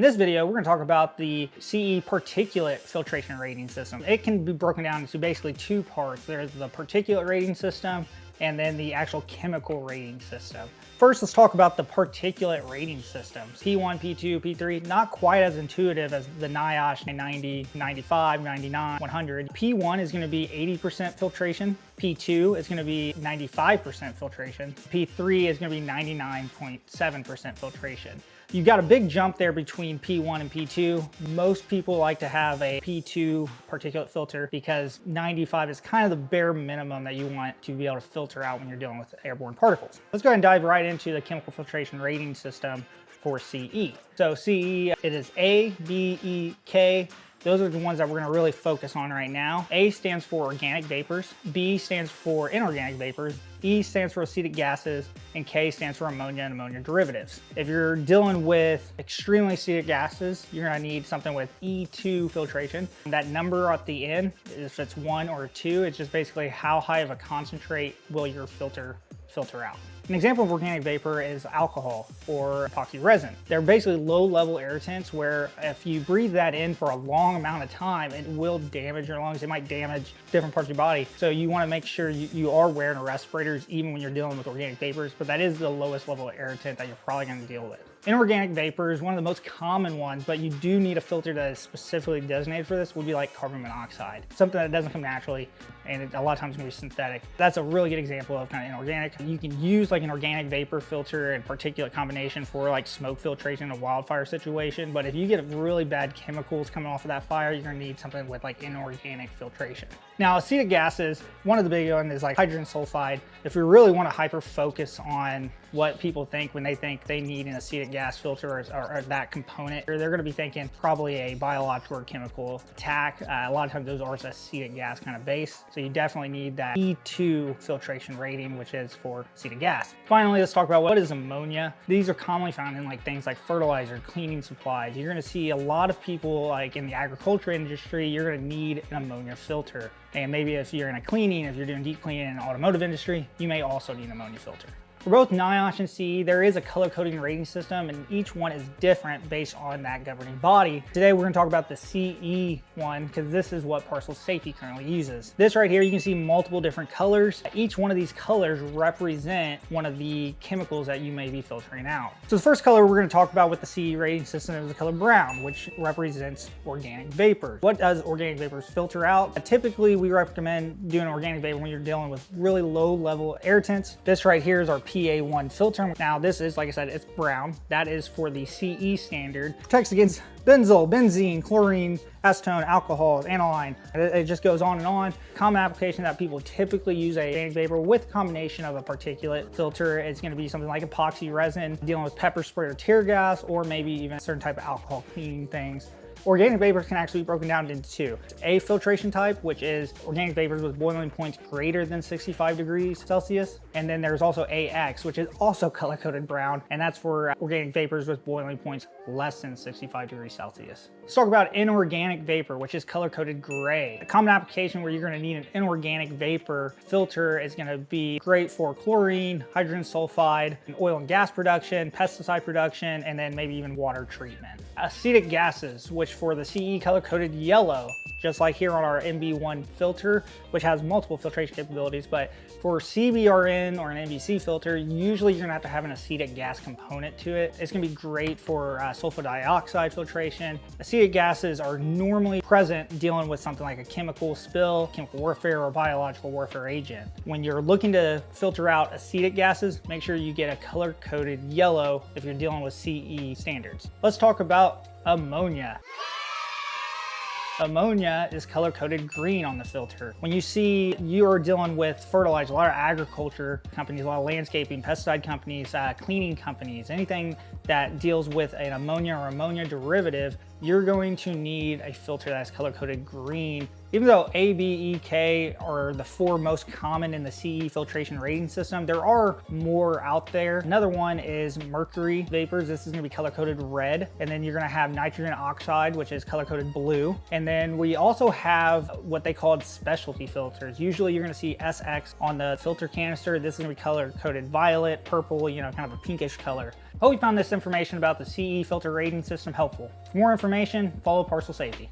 this video, we're going to talk about the CE particulate filtration rating system. It can be broken down into basically two parts. There's the particulate rating system and then the actual chemical rating system. First, let's talk about the particulate rating systems. P1, P2, P3, not quite as intuitive as the NIOSH 90, 95, 99, 100. P1 is going to be 80% filtration. P2 is going to be 95% filtration. P3 is going to be 99.7% filtration. You've got a big jump there between P1 and P2. Most people like to have a P2 particulate filter because 95 is kind of the bare minimum that you want to be able to filter out when you're dealing with airborne particles. Let's go ahead and dive right into the chemical filtration rating system for CE. So CE, it is A, B, E, K. Those are the ones that we're going to really focus on right now. A stands for organic vapors, B stands for inorganic vapors, E stands for acetic gases, and K stands for ammonia and ammonia derivatives. If you're dealing with extremely acetic gases, you're going to need something with E2 filtration. That number at the end, if it's 1 or 2, it's just basically how high of a concentrate will your filter out. An example of organic vapor is alcohol or epoxy resin. They're basically low-level irritants where if you breathe that in for a long amount of time, it will damage your lungs. It might damage different parts of your body. So you want to make sure you are wearing respirators even when you're dealing with organic vapors, but that is the lowest level of irritant that you're probably going to deal with. Inorganic vapor is one of the most common ones, but you do need a filter that is specifically designated for this. Would be like carbon monoxide, something that doesn't come naturally, and a lot of times it's going to be synthetic. That's a really good example of kind of inorganic. You can use like an organic vapor filter and particulate combination for like smoke filtration in a wildfire situation, but if you get really bad chemicals coming off of that fire, you're going to need something with like inorganic filtration. Now, acetic gases, one of the big ones is like hydrogen sulfide. If we really want to hyper focus on what people think when they think they need an acetic gas filter or that component, they're going to be thinking probably a biological or chemical attack. A lot of times those are acetic gas kind of base. So you definitely need that E2 filtration rating, which is for acetic gas. Finally, let's talk about what is ammonia. These are commonly found in like things like fertilizer, cleaning supplies. You're going to see a lot of people like in the agriculture industry, you're going to need an ammonia filter. And maybe if you're in a cleaning, if you're doing deep cleaning in the automotive industry, you may also need an ammonia filter. For both NIOSH and CE, there is a color coding rating system, and each one is different based on that governing body. Today, we're going to talk about the CE one because this is what Parcil Safety currently uses. This right here, you can see multiple different colors. Each one of these colors represent one of the chemicals that you may be filtering out. So the first color we're going to talk about with the CE rating system is the color brown, which represents organic vapors. What does organic vapors filter out? Typically, we recommend doing organic vapor when you're dealing with really low level irritants. This right here is our PA1 filter. Now this is, like I said, it's brown. That is for the CE standard. Protects against benzyl, benzene, chlorine, acetone, alcohol, aniline. It just goes on and on. Common application that people typically use a organic vapor with combination of a particulate filter is going to be something like epoxy resin, dealing with pepper spray or tear gas, or maybe even a certain type of alcohol cleaning things. Organic vapors can actually be broken down into two. A filtration type, which is organic vapors with boiling points greater than 65 degrees Celsius. And then there's also AX, which is also color-coded brown, and that's for organic vapors with boiling points less than 65 degrees Celsius. Let's talk about inorganic vapor, which is color-coded gray. A common application where you're going to need an inorganic vapor filter is going to be great for chlorine, hydrogen sulfide, and oil and gas production, pesticide production, and then maybe even water treatment. Acetic gases, which for the CE color-coded yellow, just like here on our MB1 filter, which has multiple filtration capabilities, but for CBRN or an MBC filter, usually you're gonna have an acetic gas component to it. It's gonna be great for sulfur dioxide filtration. Acetic gases are normally present dealing with something like a chemical spill, chemical warfare, or biological warfare agent. When you're looking to filter out acetic gases, make sure you get a color-coded yellow if you're dealing with CE standards. Let's talk about ammonia. Ammonia is color-coded green on the filter. When you see you are dealing with fertilizer, a lot of agriculture companies, a lot of landscaping, pesticide companies, cleaning companies, anything that deals with an ammonia or ammonia derivative, you're going to need a filter that's color-coded green. Even though A, B, E, K are the four most common in the CE filtration rating system, there are more out there. Another one is mercury vapors. This is gonna be color-coded red. And then you're gonna have nitrogen oxide, which is color-coded blue. And then we also have what they call specialty filters. Usually you're gonna see SX on the filter canister. This is gonna be color-coded violet, purple, you know, kind of a pinkish color. Hope you found this information about the CE filter rating system helpful. For more information, follow Parcil Safety.